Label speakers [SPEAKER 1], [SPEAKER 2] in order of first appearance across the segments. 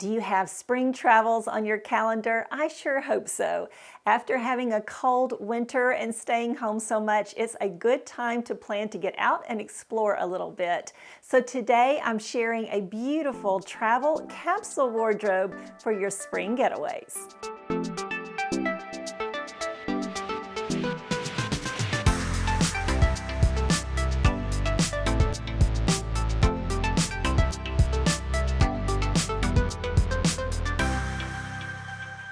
[SPEAKER 1] Do you have spring travels on your calendar? I sure hope so. After having a cold winter and staying home so much, it's a good time to plan to get out and explore a little bit. So today I'm sharing a beautiful travel capsule wardrobe for your spring getaways.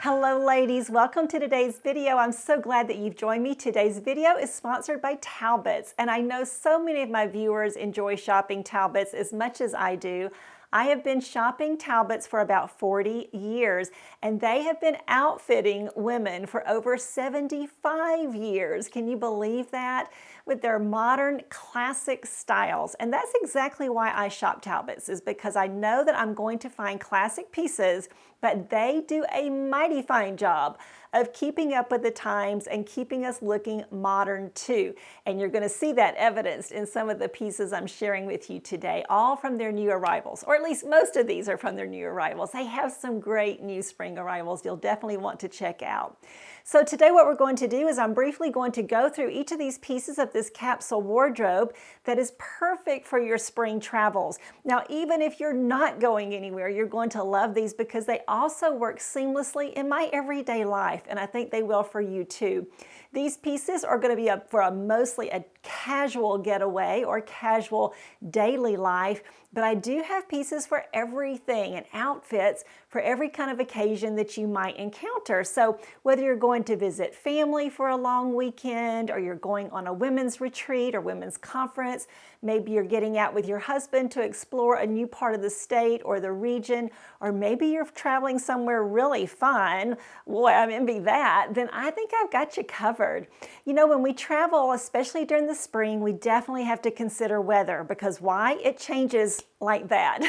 [SPEAKER 1] Hello ladies, welcome to today's video. I'm so glad that you've joined me. Today's video is sponsored by Talbots, and I know so many of my viewers enjoy shopping Talbots as much as I do. I have been shopping Talbots for about 40 years, and they have been outfitting women for over 75 years. Can you believe that? With their modern classic styles. And that's exactly why I shop Talbots, is because I know that I'm going to find classic pieces, but they do a mighty fine job of keeping up with the times and keeping us looking modern too. And you're going to see that evidenced in some of the pieces I'm sharing with you today, all from their new arrivals, or at least most of these are from their new arrivals. They have some great new spring arrivals you'll definitely want to check out. So today what we're going to do is I'm briefly going to go through each of these pieces of this capsule wardrobe that is perfect for your spring travels. Now, even if you're not going anywhere, you're going to love these because they also work seamlessly in my everyday life, and I think they will for you too. These pieces are going to be for mostly a casual getaway or casual daily life, but I do have pieces for everything and outfits for every kind of occasion that you might encounter. So whether you're going to visit family for a long weekend, or you're going on a women's retreat or women's conference, maybe you're getting out with your husband to explore a new part of the state or the region, or maybe you're traveling somewhere really fun, boy, I envy that, then I think I've got you covered. You know, when we travel, especially during the spring, we definitely have to consider weather, because why? It changes like that.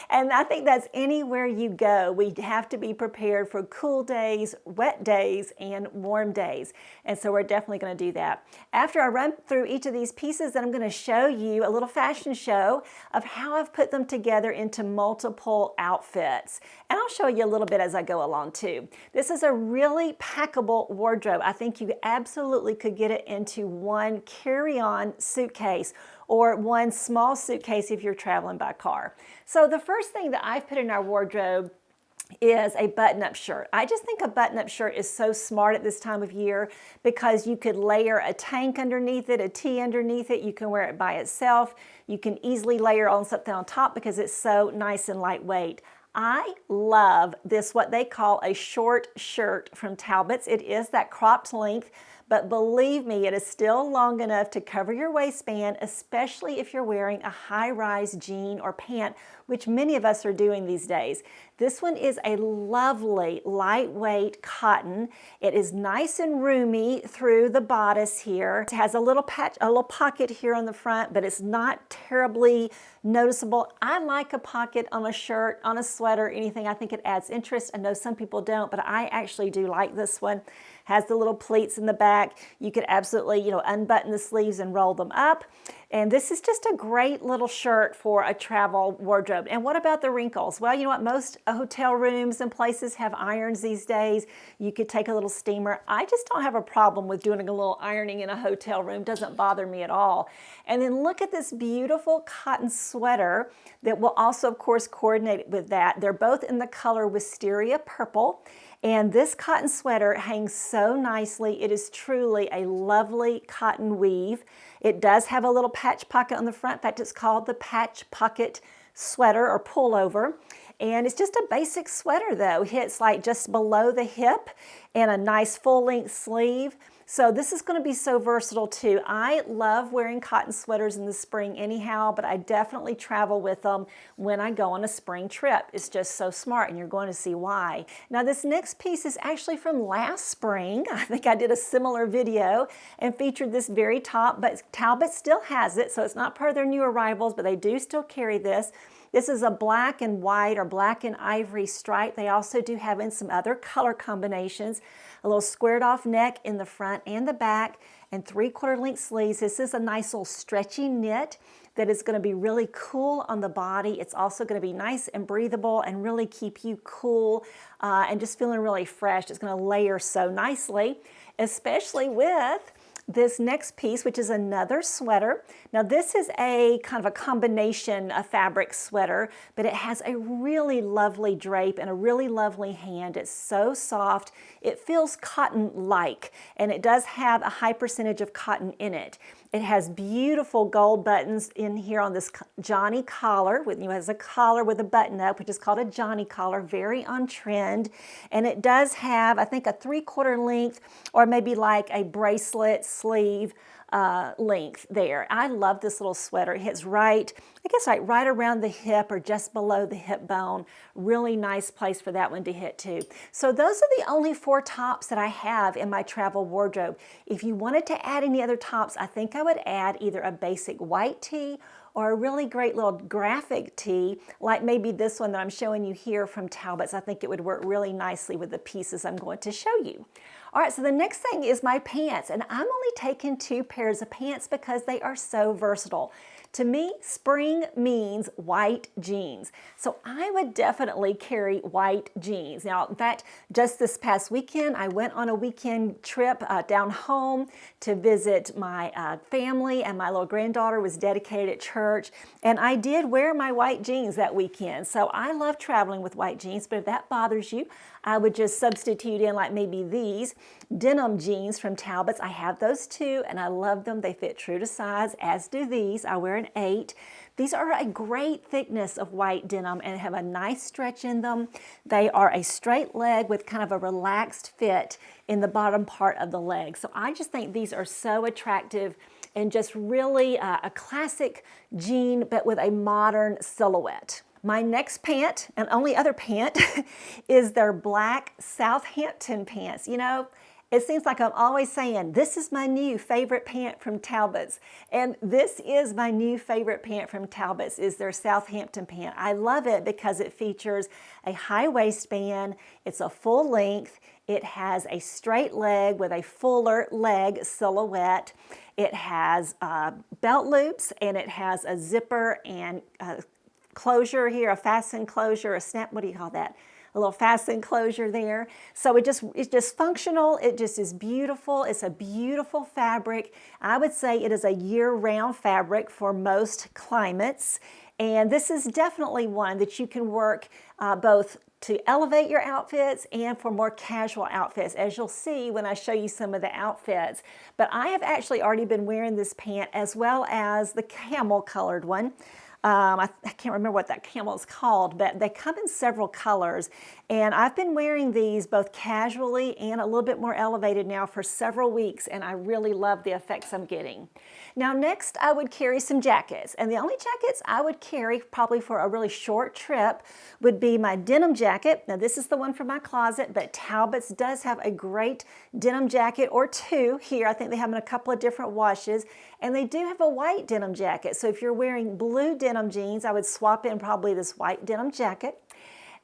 [SPEAKER 1] And I think that's anywhere you go. We have to be prepared for cool days, wet days, and warm days. And so we're definitely going to do that. After I run through each of these pieces, then I'm going to show you a little fashion show of how I've put them together into multiple outfits. And I'll show you a little bit as I go along too. This is a really packable wardrobe. I think you absolutely could get it into one carry-on suitcase or one small suitcase if you're traveling by car. So the first thing that I've put in our wardrobe is a button-up shirt. I just think a button-up shirt is so smart at this time of year because you could layer a tank underneath it, a tee underneath it. You can wear it by itself. You can easily layer on something on top because it's so nice and lightweight. I love this, what they call a short shirt from Talbots. It is that cropped length, but believe me, it is still long enough to cover your waistband, especially if you're wearing a high-rise jean or pant, which many of us are doing these days. This one is a lovely, lightweight cotton. It is nice and roomy through the bodice here. It has a little pocket here on the front, but it's not terribly noticeable. I like a pocket on a shirt, on a sweater, anything. I think it adds interest. I know some people don't, but I actually do like this one. Has the little pleats in the back. You could absolutely, unbutton the sleeves and roll them up. And this is just a great little shirt for a travel wardrobe. And what about the wrinkles? Well, you know what? Most hotel rooms and places have irons these days. You could take a little steamer. I just don't have a problem with doing a little ironing in a hotel room. Doesn't bother me at all. And then look at this beautiful cotton sweater that will also, of course, coordinate with that. They're both in the color Wisteria Purple. And this cotton sweater hangs so nicely. It is truly a lovely cotton weave. It does have a little patch pocket on the front. In fact, it's called the patch pocket sweater or pullover. And it's just a basic sweater though. It's like just below the hip and a nice full-length sleeve. So this is going to be so versatile too. I love wearing cotton sweaters in the spring anyhow, but I definitely travel with them when I go on a spring trip. It's just so smart, and you're going to see why. Now this next piece is actually from last spring. I think I did a similar video and featured this very top, but Talbot still has it, so it's not part of their new arrivals, but they do still carry this. This is a black and white or black and ivory stripe. They also do have in some other color combinations. A little squared off neck in the front and the back, and 3/4 length sleeves. This is a nice little stretchy knit that is going to be really cool on the body. It's also going to be nice and breathable and really keep you cool and just feeling really fresh. It's going to layer so nicely, especially with this next piece, which is another sweater. Now this is a kind of a combination of fabric sweater, but it has a really lovely drape and a really lovely hand. It's so soft. It feels cotton-like, and it does have a high percentage of cotton in it. It has beautiful gold buttons in here on this Johnny collar. It has a collar with a button up, which is called a Johnny collar, very on trend. And it does have, I think, a 3/4 length or maybe like a bracelet sleeve length there. I love this little sweater. It hits right, I guess right around the hip or just below the hip bone. Really nice place for that one to hit too. So those are the only 4 tops that I have in my travel wardrobe. If you wanted to add any other tops, I think I would add either a basic white tee or a really great little graphic tee, like maybe this one that I'm showing you here from Talbots. I think it would work really nicely with the pieces I'm going to show you. All right, so the next thing is my pants, and I'm only taking 2 pairs of pants because they are so versatile. To me, spring means white jeans. So I would definitely carry white jeans. Now, in fact, just this past weekend, I went on a weekend trip down home to visit my family, and my little granddaughter was dedicated at church, and I did wear my white jeans that weekend. So I love traveling with white jeans, but if that bothers you, I would just substitute in like maybe these denim jeans from Talbots. I have those too, and I love them. They fit true to size, as do these. I wear an 8. These are a great thickness of white denim and have a nice stretch in them. They are a straight leg with kind of a relaxed fit in the bottom part of the leg. So I just think these are so attractive and just really a classic jean, but with a modern silhouette. My next pant, and only other pant, is their black Southampton pants. You know, it seems like I'm always saying, this is my new favorite pant from Talbots. And this is my new favorite pant from Talbots, is their Southampton pant. I love it because it features a high waistband. It's a full length. It has a straight leg with a fuller leg silhouette. It has belt loops, and it has a zipper and closure here, a fasten closure, a snap, what do you call that? A little fasten closure there. So it's just functional. It just is beautiful. It's a beautiful fabric. I would say it is a year-round fabric for most climates. And this is definitely one that you can work both to elevate your outfits and for more casual outfits, as you'll see when I show you some of the outfits. But I have actually already been wearing this pant as well as the camel colored one. I can't remember what that camel is called, but they come in several colors. And I've been wearing these both casually and a little bit more elevated now for several weeks, and I really love the effects I'm getting. Now next, I would carry some jackets. And the only jackets I would carry probably for a really short trip would be my denim jacket. Now this is the one from my closet, but Talbots does have a great denim jacket or 2 here. I think they have them in a couple of different washes. And they do have a white denim jacket. So if you're wearing blue denim jeans, I would swap in probably this white denim jacket.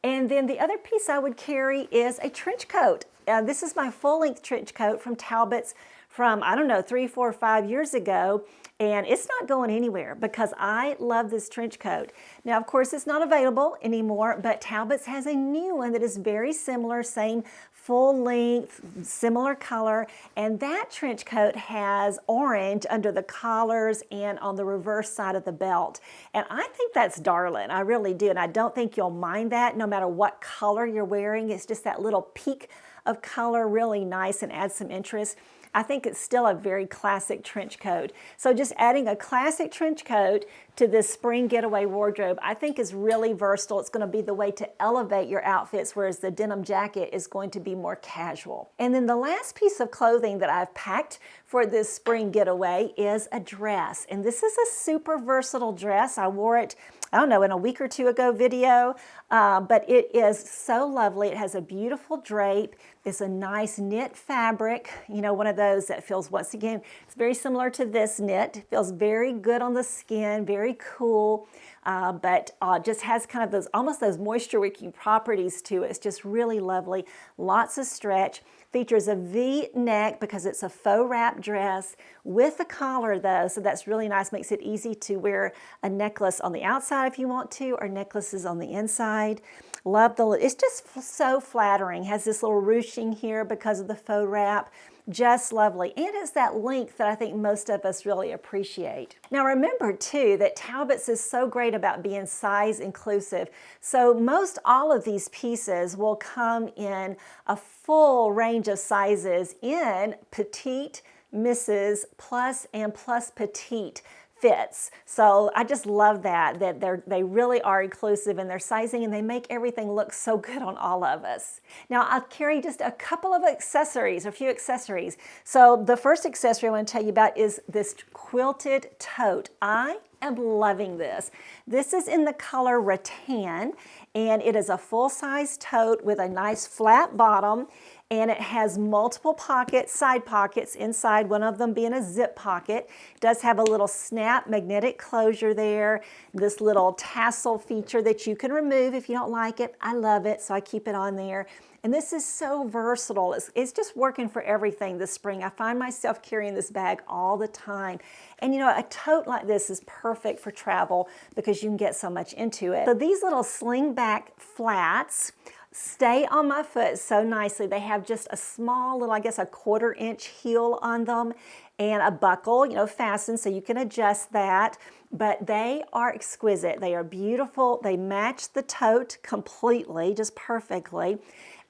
[SPEAKER 1] And then the other piece I would carry is a trench coat. This is my full-length trench coat from Talbots from, I don't know, 3, 4, 5 years ago. And it's not going anywhere because I love this trench coat. Now, of course, it's not available anymore, but Talbots has a new one that is very similar, same full length, similar color, and that trench coat has orange under the collars and on the reverse side of the belt. And I think that's darling, I really do, and I don't think you'll mind that no matter what color you're wearing. It's just that little peak of color, really nice and adds some interest. I think it's still a very classic trench coat. So just adding a classic trench coat to this spring getaway wardrobe, I think is really versatile. It's going to be the way to elevate your outfits, whereas the denim jacket is going to be more casual. And then the last piece of clothing that I've packed for this spring getaway is a dress. And this is a super versatile dress. I wore it, I don't know, in a week or 2 ago video, but it is so lovely. It has a beautiful drape. It's a nice knit fabric, you know, one of those that feels, once again, it's very similar to this knit. It feels very good on the skin, very cool. but just has kind of those almost those moisture wicking properties to it. It's just really lovely. Lots of stretch. Features a V neck because it's a faux wrap dress with a collar though, so that's really nice. Makes it easy to wear a necklace on the outside if you want to, or necklaces on the inside. Love it's just so flattering. Has this little ruching here because of the faux wrap. Just lovely. And it's that length that I think most of us really appreciate. Now remember too that Talbots is so great about being size inclusive. So most all of these pieces will come in a full range of sizes in petite, Mrs., plus, and plus petite fits. So I just love that they really are inclusive in their sizing, and they make everything look so good on all of us. Now I'll carry just a couple of accessories, a few accessories. So the first accessory I want to tell you about is this quilted tote. I am loving this. This is in the color rattan, and it is a full-size tote with a nice flat bottom, and it has multiple pockets, side pockets inside, one of them being a zip pocket. It does have a little snap magnetic closure there, this little tassel feature that you can remove if you don't like it. I love it, so I keep it on there. And this is so versatile. It's just working for everything this spring. I find myself carrying this bag all the time. And you know, a tote like this is perfect for travel because you can get so much into it. So these little sling back flats stay on my foot so nicely. They have just a small little, I guess, a 1/4 inch heel on them and a buckle, you know, fastened so you can adjust that. But they are exquisite. They are beautiful. They match the tote completely, just perfectly.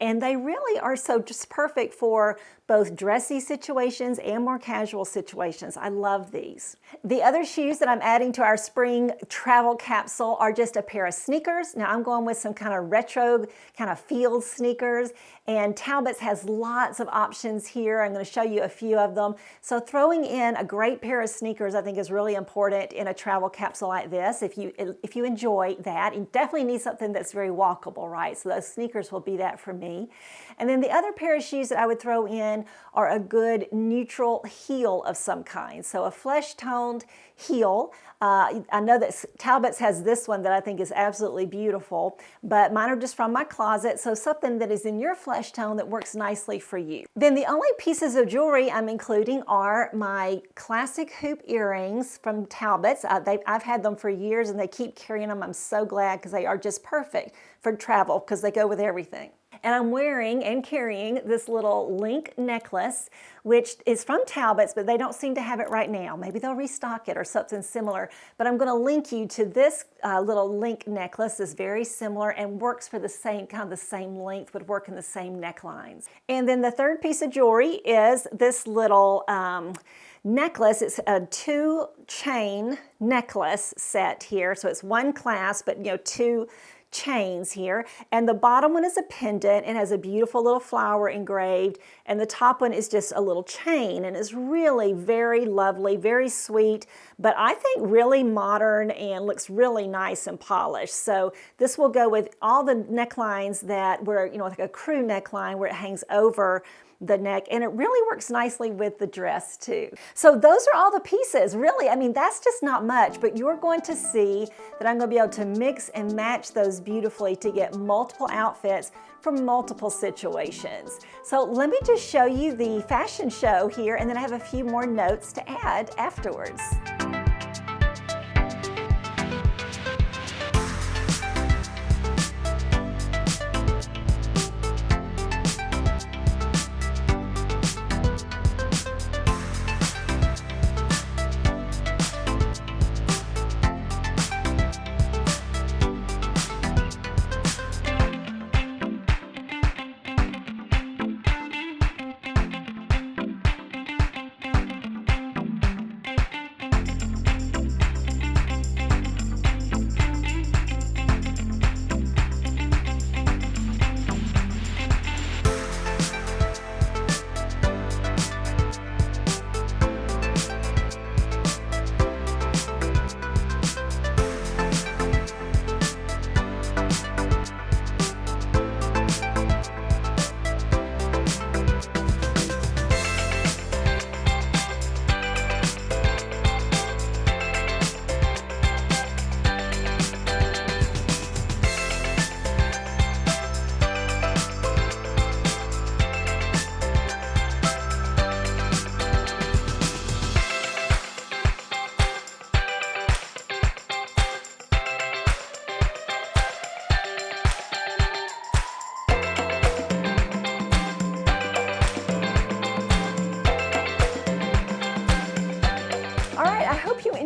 [SPEAKER 1] And they really are so just perfect for both dressy situations and more casual situations. I love these. The other shoes that I'm adding to our spring travel capsule are just a pair of sneakers. Now I'm going with some kind of retro kind of field sneakers, and Talbots has lots of options here. I'm going to show you a few of them. So throwing in a great pair of sneakers I think is really important in a travel capsule like this. If you enjoy that, you definitely need something that's very walkable, right? So those sneakers will be that for me. And then the other pair of shoes that I would throw in are a good neutral heel of some kind. So a flesh-toned heel. I know that Talbots has this one that I think is absolutely beautiful, but mine are just from my closet, so something that is in your flesh tone that works nicely for you. Then the only pieces of jewelry I'm including are my classic hoop earrings from Talbots. I've had them for years and they keep carrying them. I'm so glad because they are just perfect for travel because they go with everything. And I'm wearing and carrying this little link necklace, which is from Talbots, but they don't seem to have it right now. Maybe they'll restock it or something similar. But I'm going to link you to this little link necklace. It's very similar and works for the same, kind of the same length, would work in the same necklines. And then the third piece of jewelry is this little necklace. It's a 2-chain necklace set here. So it's one clasp, but you know, 2 chains here, and the bottom one is a pendant and has a beautiful little flower engraved, and the top one is just a little chain, and it's really very lovely, very sweet, but I think really modern and looks really nice and polished. So this will go with all the necklines that were, you know, like a crew neckline where it hangs over the neck, and it really works nicely with the dress too. So those are all the pieces, really. I mean, that's just not much, but you're going to see that I'm going to be able to mix and match those beautifully to get multiple outfits for multiple situations. So let me just show you the fashion show here, and then I have a few more notes to add afterwards.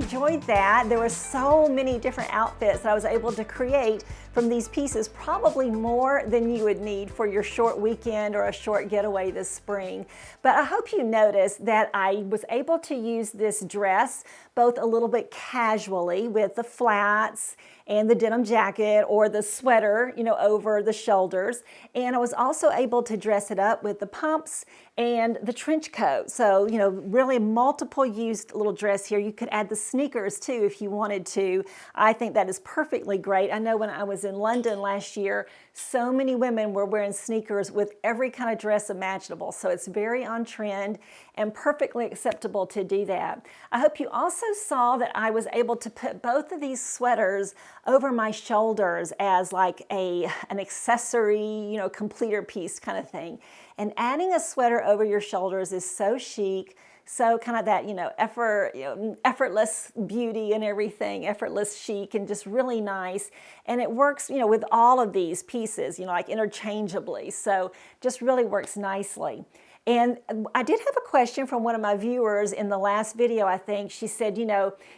[SPEAKER 1] enjoyed that. There were so many different outfits that I was able to create from these pieces, probably more than you would need for your short weekend or a short getaway this spring. But I hope you noticed that I was able to use this dress both a little bit casually with the flats and the denim jacket or the sweater, over the shoulders. And I was also able to dress it up with the pumps and the trench coat. So, really multiple used little dress here. You could add the sneakers too if you wanted to. I think that is perfectly great. I know when I was in London last year, so many women were wearing sneakers with every kind of dress imaginable. So it's very on trend and perfectly acceptable to do that. I hope you also saw that I was able to put both of these sweaters over my shoulders as like an accessory, completer piece kind of thing. And adding a sweater over your shoulders is so chic, so kind of that, effortless beauty and everything, effortless chic and just really nice. And it works, with all of these pieces, like interchangeably. So just really works nicely. And I did have a question from one of my viewers in the last video, I think. She said,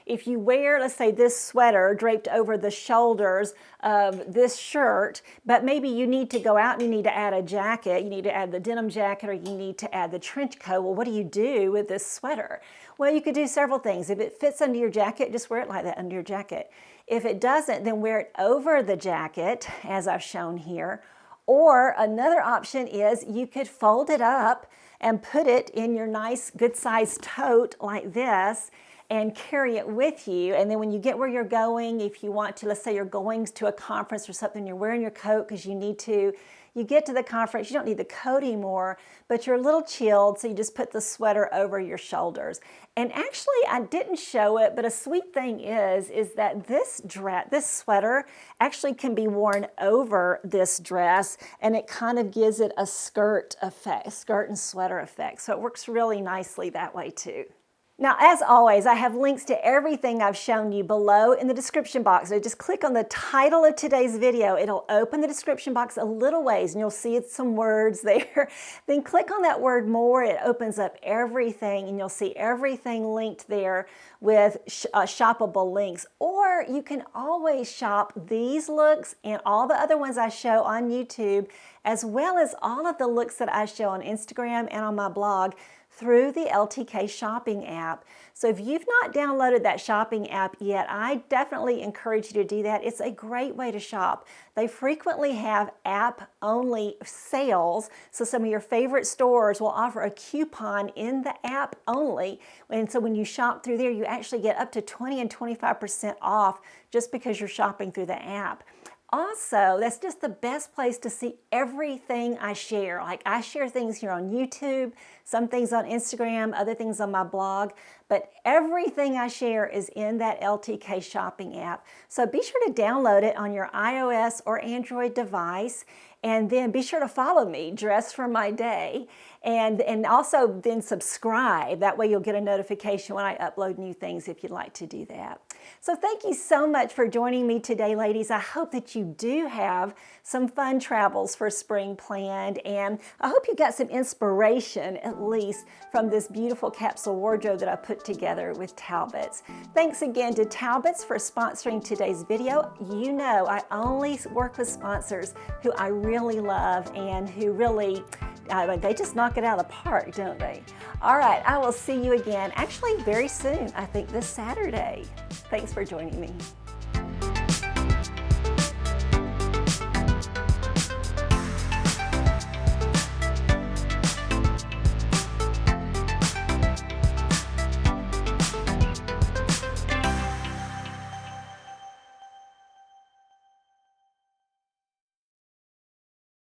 [SPEAKER 1] if you wear, let's say, this sweater draped over the shoulders of this shirt, but maybe you need to go out and you need to add a jacket, you need to add the denim jacket or you need to add the trench coat. Well, what do you do with this sweater? Well, you could do several things. If it fits under your jacket, just wear it like that under your jacket. If it doesn't, then wear it over the jacket, as I've shown here. Or another option is you could fold it up and put it in your nice good sized tote like this and carry it with you. And then when you get where you're going, if you want to, let's say you're going to a conference or something, you're wearing your coat because you need to, you get to the conference, you don't need the coat anymore, but you're a little chilled, so you just put the sweater over your shoulders. And actually, I didn't show it, but a sweet thing is that this sweater actually can be worn over this dress, and it kind of gives it a skirt effect, skirt and sweater effect. So it works really nicely that way too. Now, as always, I have links to everything I've shown you below in the description box. So just click on the title of today's video. It'll open the description box a little ways and you'll see some words there. Then click on that word more. It opens up everything and you'll see everything linked there with shoppable links. Or you can always shop these looks and all the other ones I show on YouTube, as well as all of the looks that I show on Instagram and on my blog through the LTK shopping app. So if you've not downloaded that shopping app yet, I definitely encourage you to do that. It's a great way to shop. They frequently have app-only sales, so some of your favorite stores will offer a coupon in the app only. And so when you shop through there, you actually get up to 20 and 25% off just because you're shopping through the app. Also, that's just the best place to see everything I share. Like I share things here on YouTube, some things on Instagram, other things on my blog, but everything I share is in that LTK shopping app. So be sure to download it on your iOS or Android device, and then be sure to follow me, Dress for My Day, and also then subscribe. That way you'll get a notification when I upload new things if you'd like to do that. So thank you so much for joining me today, ladies. I hope that you do have some fun travels for spring planned, and I hope you got some inspiration, at least, from this beautiful capsule wardrobe that I put together with Talbots. Thanks again to Talbots for sponsoring today's video. You know I only work with sponsors who I really love and who really, they just knock it out of the park, don't they? All right, I will see you again, actually very soon, I think this Saturday. Thanks for joining me.